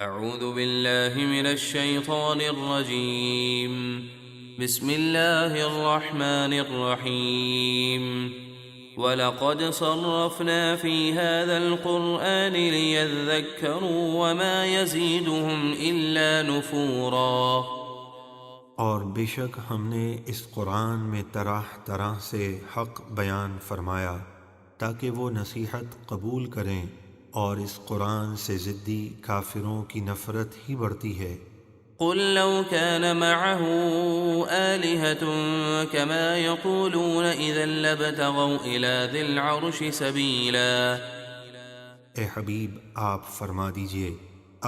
اعوذ باللہ من الشیطان الرجیم بسم اللہ الرحمن الرحیم وَلَقَدْ صَرَّفْنَا فِي هَذَا الْقُرْآنِ لِيَذَّكَّرُوا وَمَا يَزِيدُهُمْ إِلَّا نُفُورًا۔ اور بے شک ہم نے اس قرآن میں طرح طرح سے حق بیان فرمایا تاکہ وہ نصیحت قبول کریں، اور اس قرآن سے ضدی کافروں کی نفرت ہی بڑھتی ہے۔ قُلْ لَوْ كَانَ مَعَهُ آلِهَةٌ كَمَا يَقُولُونَ إِذًا لَابْتَغَوْا إِلَى ذِي الْعَرْشِ سَبِيلًا۔ اے حبیب آپ فرما دیجئے،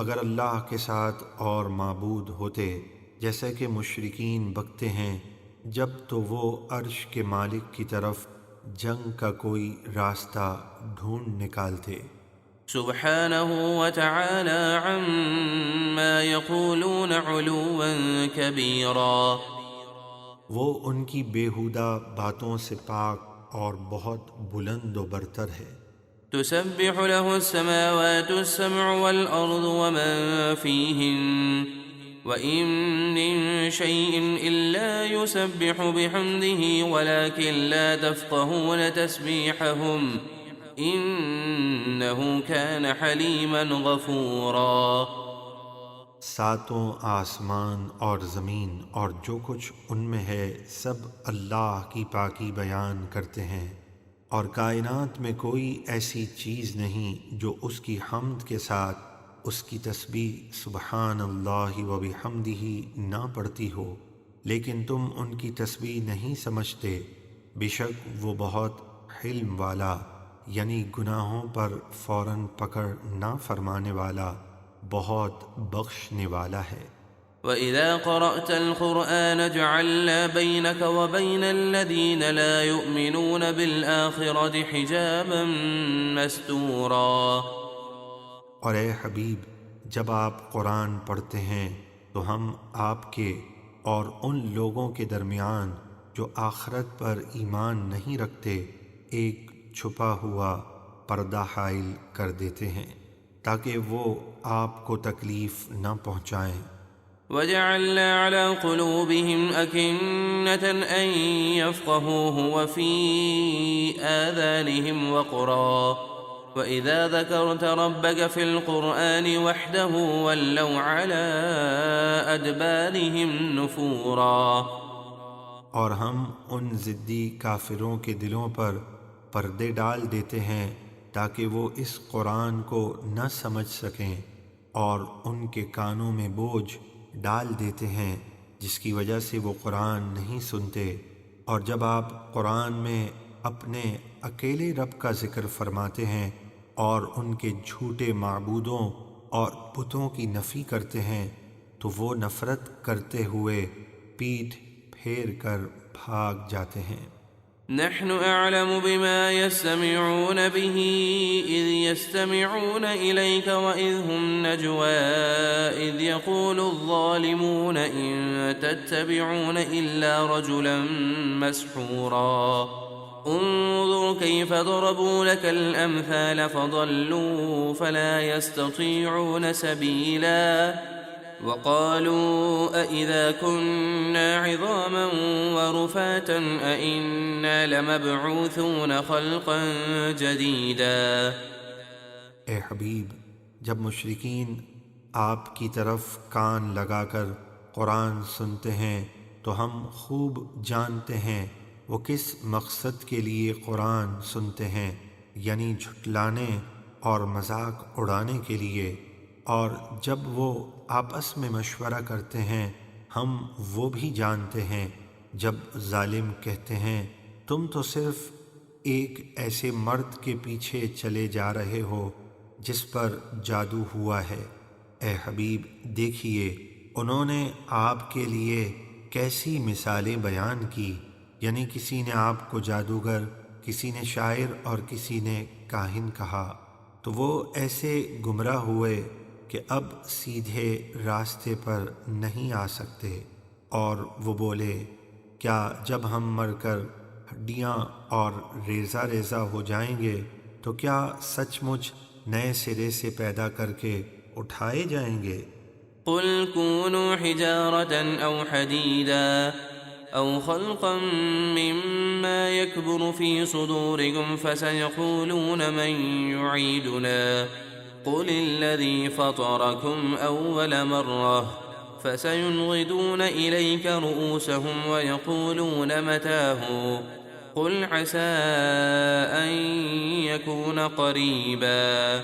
اگر اللہ کے ساتھ اور معبود ہوتے جیسے کہ مشرکین بکتے ہیں، جب تو وہ عرش کے مالک کی طرف جنگ کا کوئی راستہ ڈھونڈ نکالتے۔ سبحانہ وتعالی عما یقولون علوا کبیرا۔ وہ ان کی بیہودہ باتوں سے پاک اور بہت بلند و برتر ہے۔ تسبح له السماوات السبع والأرض ومن فيهن وإن من شيء إلا يسبح بحمده ولكن لا تفقهون تسبيحهم إنه كان حليما غفورا۔ ساتوں آسمان اور زمین اور جو کچھ ان میں ہے سب اللہ کی پاکی بیان کرتے ہیں، اور کائنات میں کوئی ایسی چیز نہیں جو اس کی حمد کے ساتھ اس کی تسبیح سبحان اللہ و بحمدہ نہ پڑھتی ہو، لیکن تم ان کی تسبیح نہیں سمجھتے۔ بے شک وہ بہت حلم والا، یعنی گناہوں پر فوراً پکڑ نہ فرمانے والا، بہت بخشنے والا ہے۔ وَإِذَا قَرَأْتَ الْقُرْآنَ جَعَلْنَا بَيْنَكَ وَبَيْنَ الَّذِينَ لَا يُؤْمِنُونَ بِالْآخِرَةِ حِجَابًا مَسْتُورًا۔ اور اے حبیب، جب آپ قرآن پڑھتے ہیں تو ہم آپ کے اور ان لوگوں کے درمیان جو آخرت پر ایمان نہیں رکھتے ایک چھپا ہوا پردہ حائل کر دیتے ہیں تاکہ وہ آپ کو تکلیف نہ پہنچائیں۔ وَجَعَلْنَا عَلَى قُلُوبِهِمْ أَكِنَّةً أَن يَفْقَهُوهُ وَفِي آذَانِهِمْ وَقْرًا وَإِذَا ذَكَرْتَ رَبَّكَ فِي الْقُرْآنِ وَحْدَهُ وَلَّوْا عَلَى أَدْبَارِهِمْ نُفُورًا۔ اور ہم ان ضدی کافروں کے دلوں پر پردے ڈال دیتے ہیں تاکہ وہ اس قرآن کو نہ سمجھ سکیں، اور ان کے کانوں میں بوجھ ڈال دیتے ہیں جس کی وجہ سے وہ قرآن نہیں سنتے۔ اور جب آپ قرآن میں اپنے اکیلے رب کا ذکر فرماتے ہیں اور ان کے جھوٹے معبودوں اور بتوں کی نفی کرتے ہیں تو وہ نفرت کرتے ہوئے پیٹھ پھیر کر بھاگ جاتے ہیں۔ نحن اعلم بما يستمعون به اذ يستمعون اليك واذ هم نجوى اذ يقول الظالمون ان تتبعون الا رجلا مسحورا انظر كيف ضربوا لك الامثال فضلوا فلا يستطيعون سبيلا وقالوا أئذا كنا عظاما ورفاتا أئنا لمبعوثون خلقا جديدا۔ اے حبیب، جب مشرکین آپ کی طرف کان لگا کر قرآن سنتے ہیں تو ہم خوب جانتے ہیں وہ کس مقصد کے لیے قرآن سنتے ہیں، یعنی جھٹلانے اور مذاق اڑانے کے لیے۔ اور جب وہ آپس میں مشورہ کرتے ہیں ہم وہ بھی جانتے ہیں، جب ظالم کہتے ہیں تم تو صرف ایک ایسے مرد کے پیچھے چلے جا رہے ہو جس پر جادو ہوا ہے۔ اے حبیب دیکھیے انہوں نے آپ کے لیے کیسی مثالیں بیان کی، یعنی کسی نے آپ کو جادوگر، کسی نے شاعر اور کسی نے کاہن کہا، تو وہ ایسے گمراہ ہوئے کہ اب سیدھے راستے پر نہیں آ سکتے۔ اور وہ بولے کیا جب ہم مر کر ہڈیاں اور ریزہ ریزہ ہو جائیں گے تو کیا سچ مچ نئے سرے سے پیدا کر کے اٹھائے جائیں گے؟ قل كونوا حجارة أو حديدا أو خلقا مما يكبر في صدوركم فسيقولون من يعيدنا قل الذي فطركم أول مرة فسينغضون إليك رؤوسهم ويقولون متاه قل عسى أن يكون قريبا۔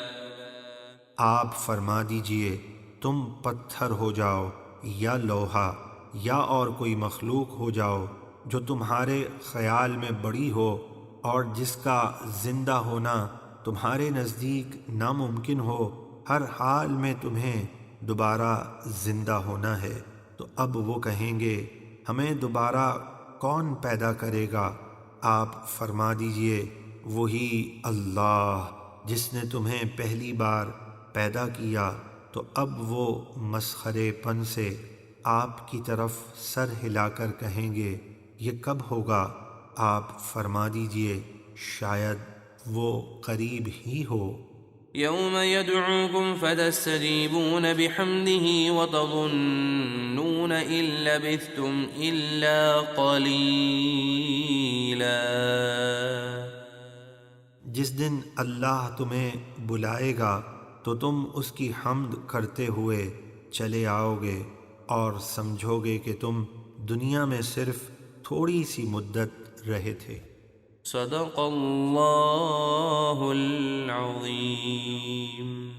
آپ فرما دیجئے تم پتھر ہو جاؤ یا لوہا یا اور کوئی مخلوق ہو جاؤ جو تمہارے خیال میں بڑی ہو اور جس کا زندہ ہونا تمہارے نزدیک ناممکن ہو، ہر حال میں تمہیں دوبارہ زندہ ہونا ہے۔ تو اب وہ کہیں گے ہمیں دوبارہ کون پیدا کرے گا؟ آپ فرما دیجئے وہی اللہ جس نے تمہیں پہلی بار پیدا کیا۔ تو اب وہ مسخرے پن سے آپ کی طرف سر ہلا کر کہیں گے یہ کب ہوگا؟ آپ فرما دیجئے شاید وہ قریب ہی ہو۔ يوم يدعوكم فتستجيبون بحمده وتظنون إن لبثتم إلا قليلا۔ جس دن اللہ تمہیں بلائے گا تو تم اس کی حمد کرتے ہوئے چلے آؤ گے اور سمجھو گے کہ تم دنیا میں صرف تھوڑی سی مدت رہے تھے۔ صدق اللہ العظیم۔